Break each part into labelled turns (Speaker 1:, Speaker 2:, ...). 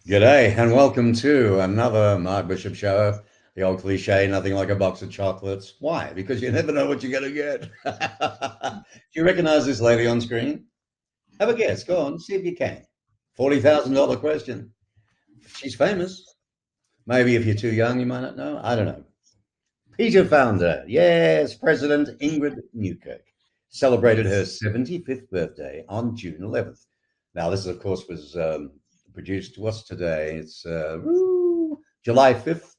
Speaker 1: G'day and welcome to another Mark Bishop show. The old cliche, nothing like a box of chocolates. Why? Because you never know what you're going to get. Do you recognize this lady on screen? Have a guess. Go on, see if you can. $40,000 question. She's famous. Maybe if you're too young, you might not know. I don't know. PETA founder, yes, President Ingrid NewKirk, celebrated her 75th birthday on June 11th. Now, this, of course, was produced. What's today? It's July 5th.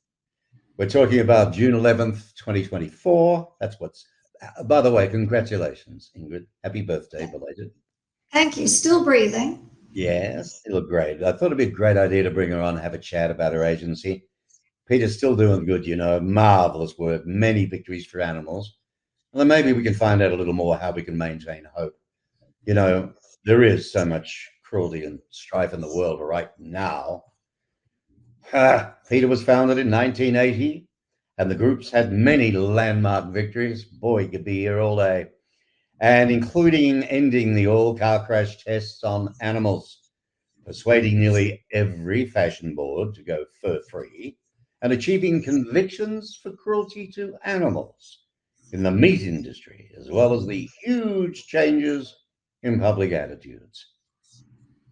Speaker 1: We're talking about June 11th, 2024. That's what's, by the way, congratulations, Ingrid. Happy birthday, belated.
Speaker 2: Thank you. Still breathing.
Speaker 1: Yes, you look great. I thought it'd be a great idea to bring her on and have a chat about her agency. Peter's still doing good, marvelous work, many victories for animals. And then maybe we can find out a little more how we can maintain hope. There is so much cruelty and strife in the world right now. PETA was founded in 1980, and the group's had many landmark victories. Boy, you could be here all day. And including ending the all-car crash tests on animals, persuading nearly every fashion board to go fur-free, and achieving convictions for cruelty to animals in the meat industry, as well as the huge changes in public attitudes.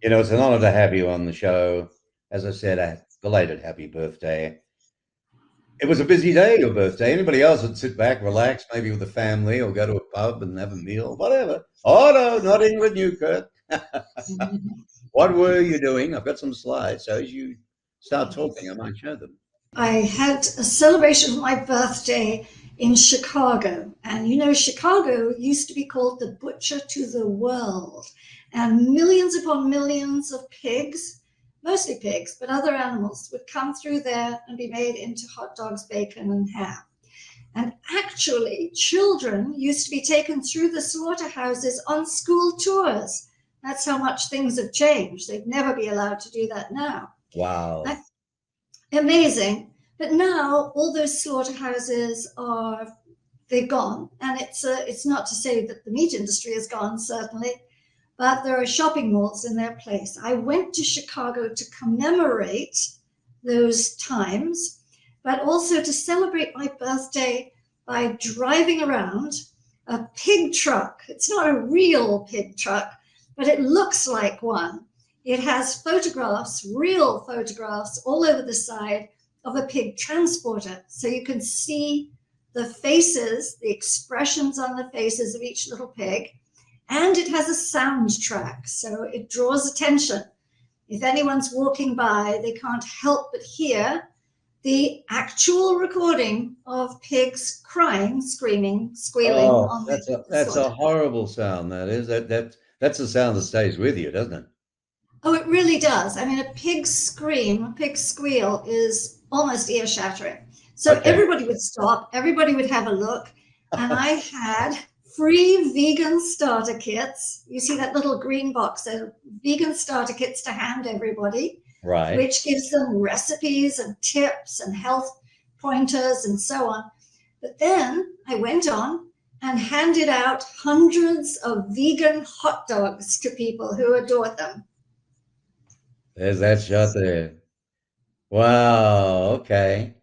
Speaker 1: It's an honor to have you on the show. As I said, a belated happy birthday. It was a busy day, your birthday. Anybody else would sit back, relax, maybe with the family, or go to a pub and have a meal, whatever. Oh, no, not Ingrid NewKirk. What were you doing? I've got some slides, so as you start talking, I might show them.
Speaker 2: I had a celebration of my birthday in Chicago. And Chicago used to be called the butcher to the world. And millions upon millions of pigs, mostly pigs, but other animals, would come through there and be made into hot dogs, bacon, and ham. And actually, children used to be taken through the slaughterhouses on school tours. That's how much things have changed. They'd never be allowed to do that now.
Speaker 1: Wow.
Speaker 2: Amazing. But now all those slaughterhouses they're gone. And it's not to say that the meat industry is gone, certainly, but there are shopping malls in their place. I went to Chicago to commemorate those times, but also to celebrate my birthday by driving around a pig truck. It's not a real pig truck, but it looks like one. It has photographs, real photographs, all over the side of a pig transporter. So you can see the faces, the expressions on the faces of each little pig. And it has a soundtrack, so it draws attention. If anyone's walking by, they can't help but hear the actual recording of pigs crying, screaming, squealing.
Speaker 1: Oh, that's a horrible sound, that is. That's the sound that stays with you, doesn't it?
Speaker 2: Oh, it really does. I mean, a pig's scream, a pig's squeal is almost ear-shattering. So Everybody would stop, everybody would have a look, and I had free vegan starter kits. You see that little green box, they're vegan starter kits to hand everybody,
Speaker 1: right?
Speaker 2: Which gives them recipes and tips and health pointers and so on. But then I went on and handed out hundreds of vegan hot dogs to people who adored them.
Speaker 1: There's that shot there. Wow, okay.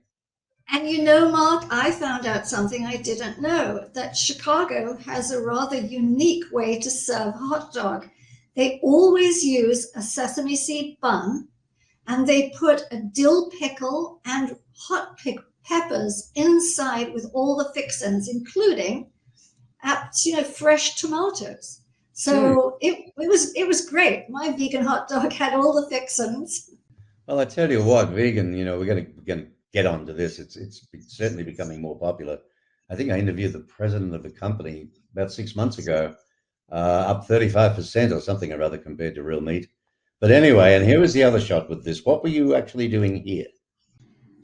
Speaker 2: And Mark, I found out something I didn't know, that Chicago has a rather unique way to serve a hot dog. They always use a sesame seed bun, and they put a dill pickle and hot peppers inside with all the fixins, including fresh tomatoes. So it was great. My vegan hot dog had all the fixins.
Speaker 1: Well, I tell you what, vegan, we're gonna get onto this. It's certainly becoming more popular. I think I interviewed the president of the company about 6 months ago, up 35% or something or other compared to real meat. But anyway, and here was the other shot with this. What were you actually doing here?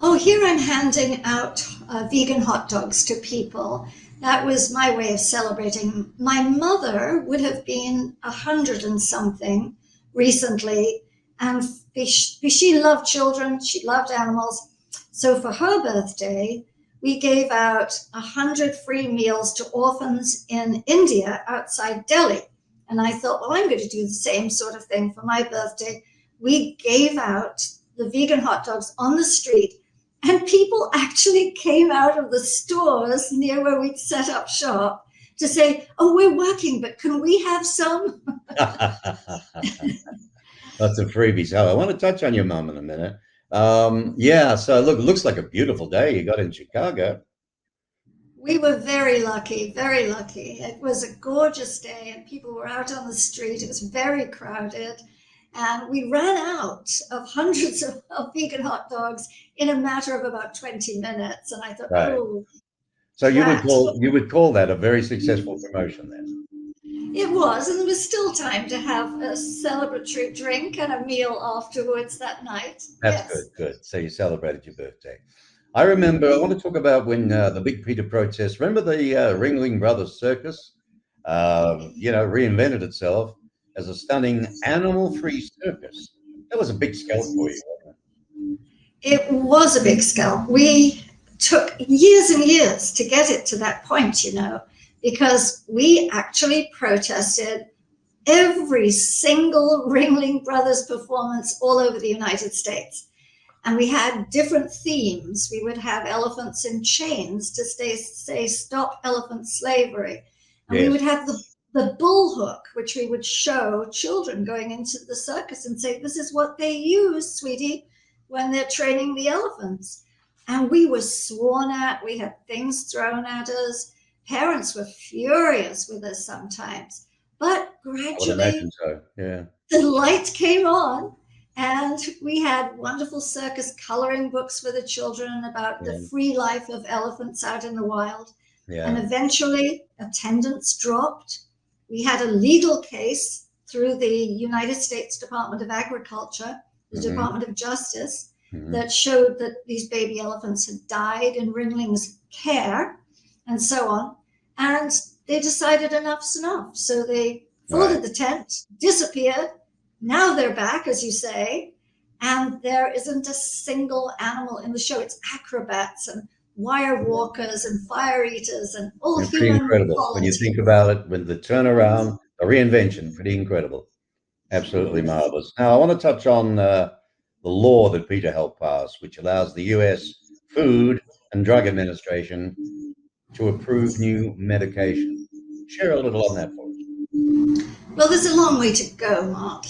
Speaker 2: Oh, here I'm handing out vegan hot dogs to people. That was my way of celebrating. My mother would have been 100 and something recently, and she loved children, she loved animals. So for her birthday, we gave out 100 free meals to orphans in India outside Delhi. And I thought, well, I'm going to do the same sort of thing for my birthday. We gave out the vegan hot dogs on the street, and people actually came out of the stores near where we'd set up shop to say, "Oh, we're working, but can we have some?"
Speaker 1: Lots of freebies. Oh, I want to touch on your mum in a minute. Yeah, so look, it looks like a beautiful day you got in Chicago.
Speaker 2: We were very lucky, very lucky. It was a gorgeous day and people were out on the street. It was very crowded. And we ran out of hundreds of vegan hot dogs in a matter of about 20 minutes. And I thought,
Speaker 1: Right.
Speaker 2: oh.
Speaker 1: So you would call that a very successful promotion then?
Speaker 2: It was, and there was still time to have a celebratory drink and a meal afterwards that night.
Speaker 1: That's
Speaker 2: Yes.
Speaker 1: good. So you celebrated your birthday. I remember, I want to talk about when the big PETA protest, remember the Ringling Brothers Circus, reinvented itself as a stunning animal-free circus. That was a big scale for you, wasn't it?
Speaker 2: It was a big scale. We took years and years to get it to that point, because we actually protested every single Ringling Brothers performance all over the United States. And we had different themes. We would have elephants in chains to say stop elephant slavery. And we would have the bull hook, which we would show children going into the circus and say, this is what they use, sweetie, when they're training the elephants. And we were sworn at. We had things thrown at us. Parents were furious with us sometimes. But gradually, the light came on. And we had wonderful circus coloring books for the children about the free life of elephants out in the wild. Yeah. And eventually attendance dropped. We had a legal case through the United States Department of Agriculture, the Department of Justice, that showed that these baby elephants had died in Ringling's care and so on. And they decided enough's enough. So they folded the tent, disappeared. Now they're back, as you say, and there isn't a single animal in the show. It's acrobats and wire walkers and fire eaters and all human.
Speaker 1: Pretty incredible when you think about it. When the turnaround, a reinvention, pretty incredible, absolutely marvelous. Now I want to touch on the law that PETA helped pass, which allows the U.S. Food and Drug Administration to approve new medication. Share a little on that for us.
Speaker 2: Well, there's a long way to go, Mark,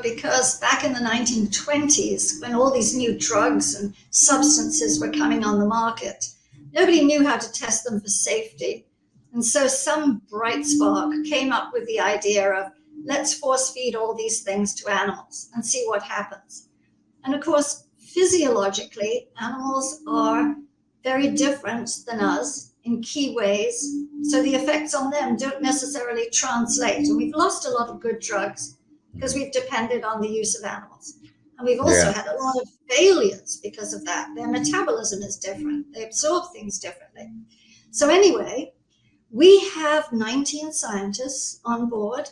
Speaker 2: because back in the 1920s, when all these new drugs and substances were coming on the market, nobody knew how to test them for safety. And so some bright spark came up with the idea of let's force feed all these things to animals and see what happens. And of course, physiologically, animals are very different than us in key ways, so the effects on them don't necessarily translate. And we've lost a lot of good drugs because we've depended on the use of animals. And we've also had a lot of failures because of that. Their metabolism is different. They absorb things differently. So anyway, we have 19 scientists on board,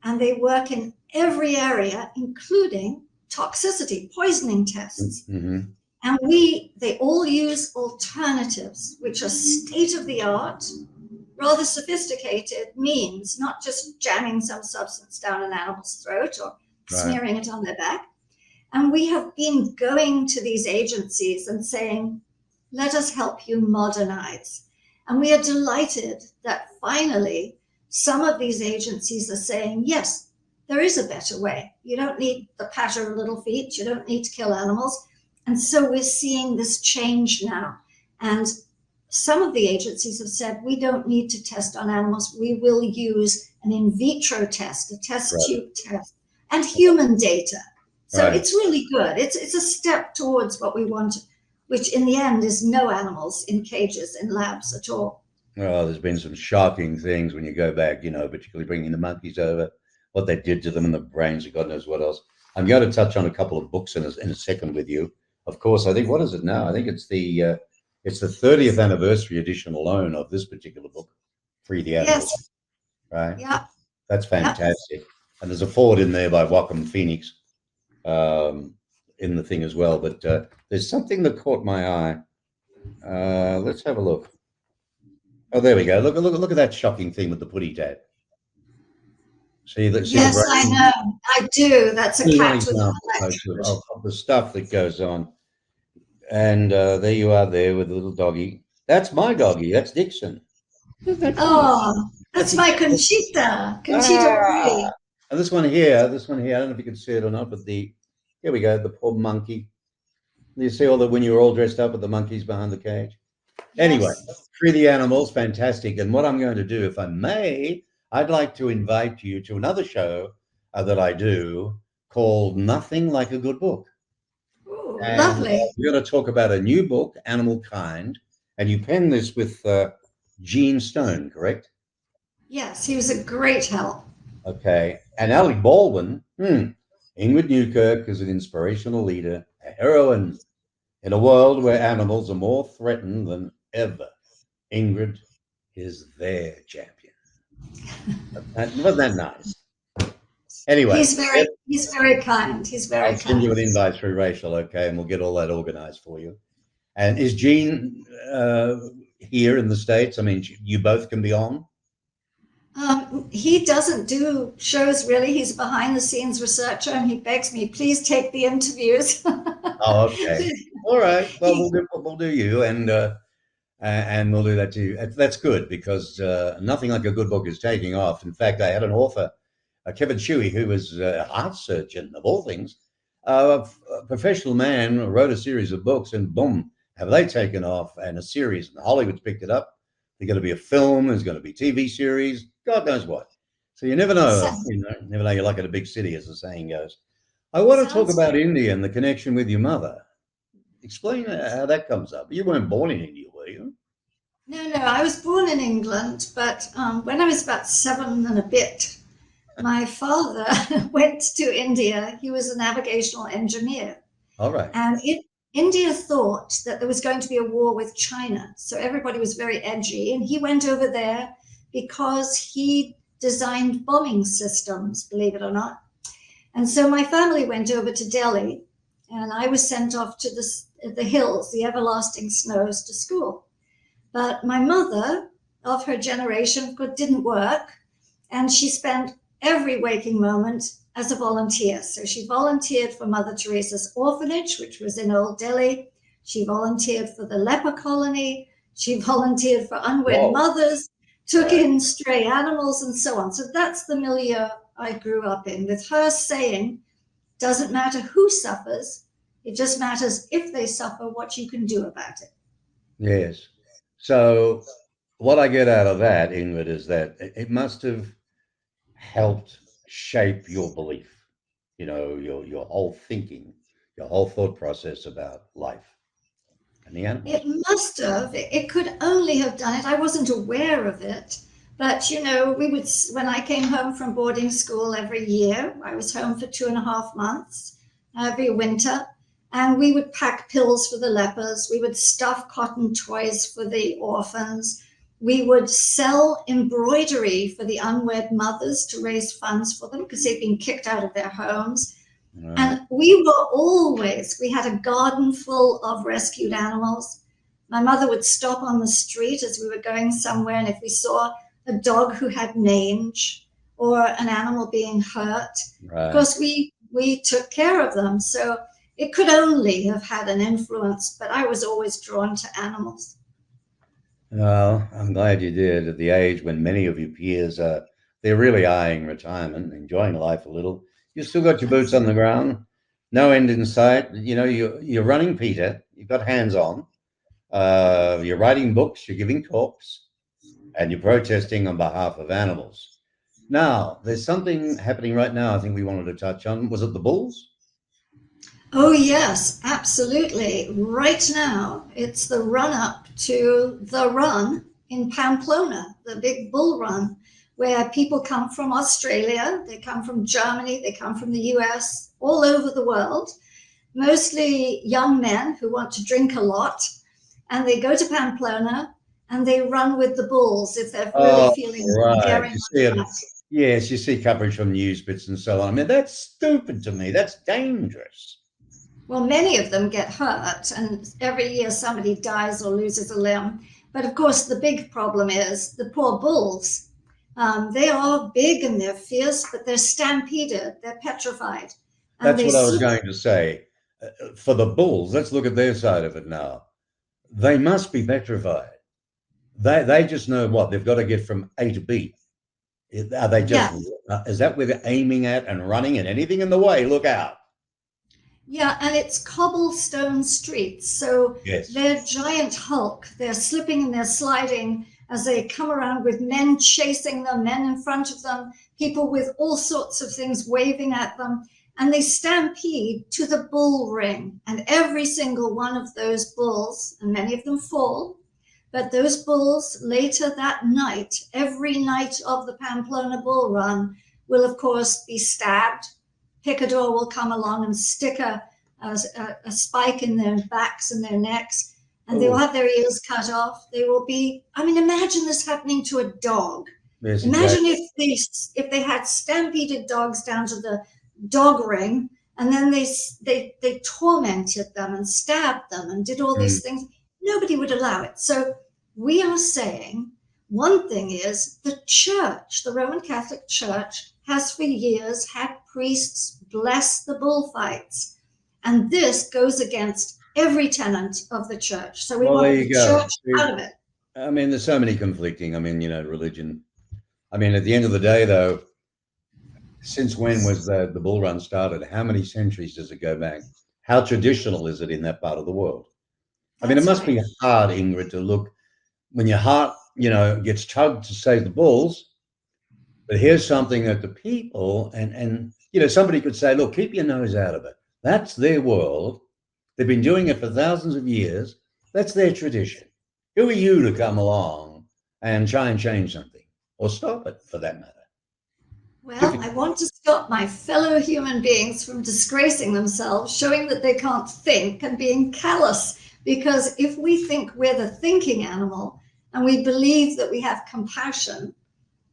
Speaker 2: and they work in every area, including toxicity, poisoning tests. And they all use alternatives, which are state-of-the-art, rather sophisticated means, not just jamming some substance down an animal's throat or smearing it on their back. And we have been going to these agencies and saying, let us help you modernize. And we are delighted that finally some of these agencies are saying, yes, there is a better way. You don't need the patter of little feet. You don't need to kill animals. And so we're seeing this change now. And some of the agencies have said, we don't need to test on animals. We will use an in vitro test, a test tube test, and human data. So it's really good. It's a step towards what we want, which in the end is no animals in cages in labs at all.
Speaker 1: Well, there's been some shocking things when you go back, particularly bringing the monkeys over, what they did to them in the brains and God knows what else. I'm going to touch on a couple of books in a second with you. Of course, I think, what is it now? I think it's the 30th anniversary edition alone of this particular book, Free the Animals.
Speaker 2: Yes.
Speaker 1: Right?
Speaker 2: Yeah.
Speaker 1: That's fantastic. And there's a forward in there by Wacom Phoenix in the thing as well. But there's something that caught my eye. Let's have a look. Oh, there we go. Look at that shocking thing with the putty tat. See that? See the
Speaker 2: Yes, I
Speaker 1: brain?
Speaker 2: know. I do. That's a
Speaker 1: Only one
Speaker 2: cat with an
Speaker 1: example, folks,
Speaker 2: electrode.
Speaker 1: of the stuff that goes on. And there you are there with the little doggy. That's my doggy. That's Dixon. Isn't that funny?
Speaker 2: Oh,
Speaker 1: That's
Speaker 2: that's my
Speaker 1: exactly.
Speaker 2: Conchita, Conchita
Speaker 1: Ah!
Speaker 2: Marie.
Speaker 1: And this one here, I don't know if you can see it or not, but here we go, the poor monkey. You see all that when you were all dressed up with the monkeys behind the cage? Anyway,
Speaker 2: Yes.
Speaker 1: free the animals, fantastic. And what I'm going to do, if I may, I'd like to invite you to another show that I do called Nothing Like a Good Book.
Speaker 2: Ooh,
Speaker 1: And
Speaker 2: lovely.
Speaker 1: we're going to talk about a new book, Animal Kind. And you penned this with Gene Stone, correct?
Speaker 2: Yes, he was a great help.
Speaker 1: Okay. And Alec Baldwin, Ingrid NewKirk is an inspirational leader, a heroine in a world where animals are more threatened than ever. Ingrid is their champion. Wasn't that nice? Anyway,
Speaker 2: He's very kind. He's
Speaker 1: I'll
Speaker 2: very
Speaker 1: send you
Speaker 2: kind.
Speaker 1: an invite through Rachel, okay, and we'll get all that organized for you. And is Gene here in the States? I mean, you both can be on.
Speaker 2: He doesn't do shows really. He's a behind the scenes researcher, and he begs me, please take the interviews.
Speaker 1: Oh, okay. All right. Well,
Speaker 2: he,
Speaker 1: we'll do you, and we'll do that too. That's good because nothing like a good book is taking off. In fact, I had an author, Kevin Shuey, who was a heart surgeon of all things, a professional man, wrote a series of books, and boom, have they taken off? And a series, and Hollywood's picked it up. There's going to be a film. There's going to be TV series. God knows what. So you never know.
Speaker 2: so-
Speaker 1: Never know. You're like at a big city, as the saying goes. I want to talk
Speaker 2: sounds
Speaker 1: about India and the connection with your mother. Explain how that comes up. You weren't born in India, were you?
Speaker 2: no. I was born in England, but when I was about 7 and a bit, my father went to India. He was a navigational engineer.
Speaker 1: All right.
Speaker 2: And India thought that there was going to be a war with China. So everybody was very edgy. And he went over there because he designed bombing systems, believe it or not. And so my family went over to Delhi, and I was sent off to the hills, the everlasting snows, to school. But my mother, of her generation, didn't work. And she spent every waking moment as a volunteer. So she volunteered for Mother Teresa's orphanage, which was in Old Delhi. She volunteered for the leper colony. She volunteered for unwed mothers, took in stray animals, and so on. So that's the milieu I grew up in, with her saying, doesn't matter who suffers, it just matters if they suffer, what you can do about it.
Speaker 1: Yes. So what I get out of that, Ingrid, is that it must have helped shape your belief, your whole thinking, your whole thought process about life and the animals.
Speaker 2: It must have. It could only have done it. I wasn't aware of it. But, we would, when I came home from boarding school every year, I was home for 2.5 months every winter, and we would pack pills for the lepers. We would stuff cotton toys for the orphans. We would sell embroidery for the unwed mothers to raise funds for them because they'd been kicked out of their homes. And we had a garden full of rescued animals. My mother would stop on the street as we were going somewhere, and if we saw a dog who had mange or an animal being hurt, of course, we took care of them. So it could only have had an influence, but I was always drawn to animals.
Speaker 1: Well, I'm glad you did at the age when many of your peers they're really eyeing retirement, enjoying life a little. You still got your boots on the ground, no end in sight. You're running PETA, you've got hands on, you're writing books, you're giving talks, and you're protesting on behalf of animals. Now, there's something happening right now I think we wanted to touch on. Was it the bulls?
Speaker 2: Oh, yes, absolutely. Right now, it's the run up to the run in Pamplona, the big bull run, where people come from Australia, they come from Germany, they come from the US, all over the world, mostly young men who want to drink a lot. And they go to Pamplona and they run with the bulls if they're really feeling daring.
Speaker 1: Yes, you see coverage from news bits and so on. I mean, that's stupid to me. That's dangerous.
Speaker 2: Well, many of them get hurt, and every year somebody dies or loses a limb. But of course, the big problem is the poor bulls. They are big and they're fierce, but they're stampeded, they're petrified. And
Speaker 1: That's
Speaker 2: they
Speaker 1: what I was
Speaker 2: sleep.
Speaker 1: going to say. For the bulls, let's look at their side of it now. They must be petrified. They just know what they've got to get from A to B. Are they just,
Speaker 2: Yes.
Speaker 1: is that where they're aiming at and running, and anything in the way, look out?
Speaker 2: Yeah, and it's cobblestone streets. So
Speaker 1: Yes.
Speaker 2: they're giant hulk. They're slipping and they're sliding as they come around with men chasing them, men in front of them, people with all sorts of things waving at them. And they stampede to the bull ring. And every single one of those bulls, and many of them fall, but those bulls later that night, every night of the Pamplona Bull Run, will of course be stabbed. Picador will come along and stick a spike in their backs and their necks, and they will have their ears cut off. They will be, I mean, imagine this happening to a dog.
Speaker 1: Yes,
Speaker 2: Imagine
Speaker 1: exactly.
Speaker 2: if they had stampeded dogs down to the dog ring, and then they tormented them and stabbed them and did all these things. Nobody would allow it. So we are saying one thing is the church, the Roman Catholic Church, has for years had priests bless the bullfights. And this goes against every tenet of the church. So we
Speaker 1: Well, there
Speaker 2: want
Speaker 1: you
Speaker 2: the
Speaker 1: go.
Speaker 2: church out of it.
Speaker 1: I mean, there's so many conflicting, religion. I mean, at the end of the day, though, since when was the bull run started? How many centuries does it go back? How traditional is it in that part of the world? I mean, it must be hard, Ingrid, to look when your heart, gets tugged to save the bulls. But here's something that the people and somebody could say, look, keep your nose out of it. That's their world. They've been doing it for thousands of years. That's their tradition. Who are you to come along and try and change something or stop it, for that matter?
Speaker 2: Well, I want to stop my fellow human beings from disgracing themselves, showing that they can't think and being callous. Because if we think we're the thinking animal and we believe that we have compassion,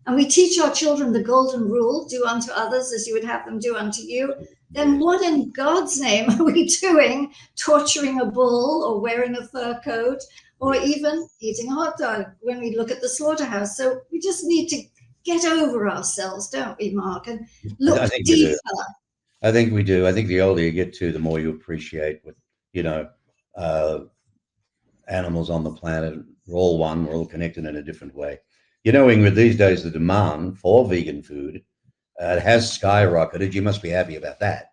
Speaker 2: and we teach our children the golden rule, do unto others as you would have them do unto you, then what in God's name are we doing, torturing a bull or wearing a fur coat or even eating a hot dog when we look at the slaughterhouse? So we just need to get over ourselves, don't we, Mark, and look deeper.
Speaker 1: I think we do. I think the older you get to, the more you appreciate what, animals on the planet. We're all one. We're all connected in a different way. Ingrid, these days the demand for vegan food has skyrocketed. You must be happy about that.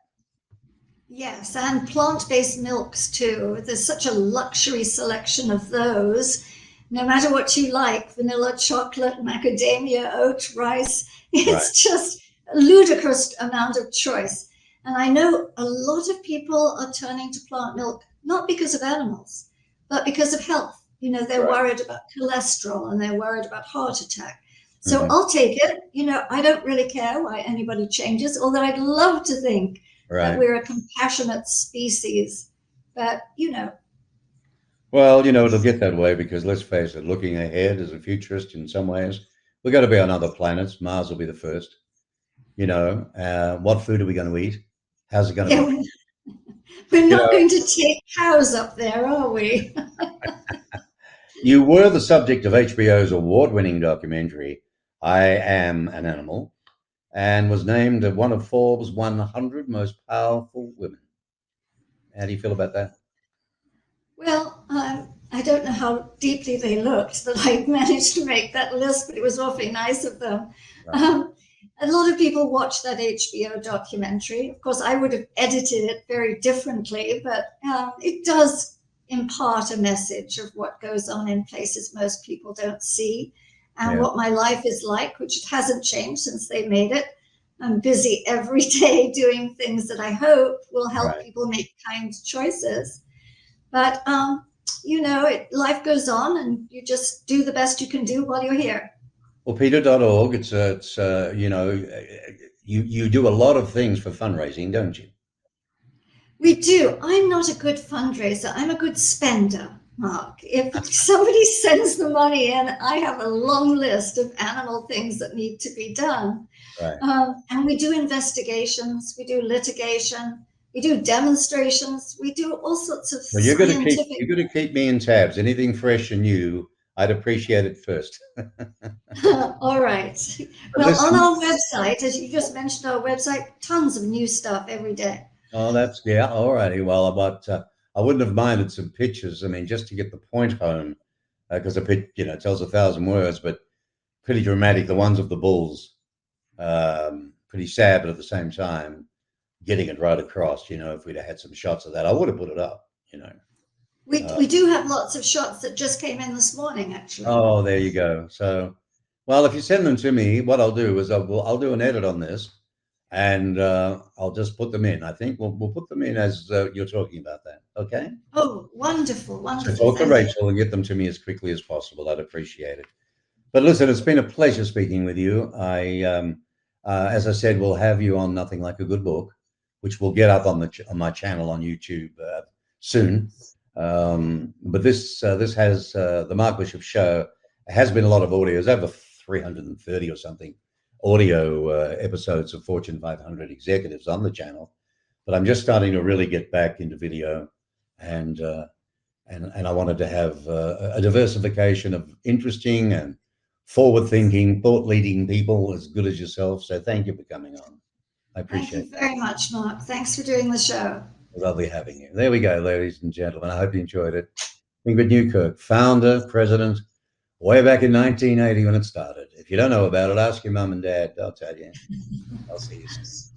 Speaker 2: Yes, and plant-based milks too. There's such a luxury selection of those. No matter what you like, vanilla, chocolate, macadamia, oat, rice, it's just a ludicrous amount of choice. And I know a lot of people are turning to plant milk, not because of animals, but because of health. They're worried about cholesterol and they're worried about heart attack. So I'll take it. I don't really care why anybody changes, although I'd love to think that we're a compassionate species. But,
Speaker 1: Well, it'll get that way because let's face it, looking ahead as a futurist in some ways, we're going to be on other planets. Mars will be the first. What food are we going to eat? How's it going to be?
Speaker 2: We're not going to take cows up there, are we?
Speaker 1: You were the subject of HBO's award-winning documentary, I Am an Animal, and was named one of Forbes' 100 most powerful women. How do you feel about that?
Speaker 2: Well, I don't know how deeply they looked that I managed to make that list, but it was awfully nice of them. Right. A lot of people watched that HBO documentary. Of course, I would have edited it very differently, but it does impart a message of what goes on in places most people don't see and what my life is like, which hasn't changed since they made it. I'm busy every day doing things that I hope will help people make kind choices. But, life goes on and you just do the best you can do while you're here.
Speaker 1: Well, PETA.org, you do a lot of things for fundraising, don't you?
Speaker 2: We do. I'm not a good fundraiser. I'm a good spender, Mark. If somebody sends the money in, I have a long list of animal things that need to be done. Right. And we do investigations, we do litigation, we do demonstrations, we do all sorts of
Speaker 1: Well, you're going to keep me in tabs. Anything fresh and new, I'd appreciate it first.
Speaker 2: All right.
Speaker 1: But
Speaker 2: Well, on
Speaker 1: listen,
Speaker 2: our website, as you just mentioned, our website, tons of new stuff every day.
Speaker 1: oh, that's yeah, all righty. Well, but I wouldn't have minded some pictures. I mean, just to get the point home, because a pic, tells 1,000 words, but pretty dramatic. The ones of the bulls, pretty sad, but at the same time, getting it right across. If we'd have had some shots of that, I would have put it up.
Speaker 2: We do have lots of shots that just came in this morning, actually.
Speaker 1: Oh, there you go. So, well, if you send them to me, what I'll do is I'll do an edit on this, and I'll just put them in. I think we'll put them in as you're talking about that. Okay.
Speaker 2: Oh, wonderful,
Speaker 1: So
Speaker 2: wonderful.
Speaker 1: talk to
Speaker 2: Thank you.
Speaker 1: Rachel and get them to me as quickly as possible. I'd appreciate it. But listen, it's been a pleasure speaking with you. As I said, we'll have you on Nothing Like a Good Book, which will get up on my channel on YouTube soon. But this has the Mark Bishop Show. It has been a lot of audio. There's over 330 or something audio episodes of Fortune 500 executives on the channel. But I'm just starting to really get back into video, and I wanted to have a diversification of interesting and forward-thinking, thought-leading people as good as yourself. So thank you for coming on. I appreciate it.
Speaker 2: Thank you very much, Mark. Thanks for doing the show.
Speaker 1: Lovely having you. There we go, ladies and gentlemen. I hope you enjoyed it. Ingrid NewKirk, founder, president, way back in 1980 when it started. If you don't know about it, ask your mum and dad. They'll tell you. I'll see you soon.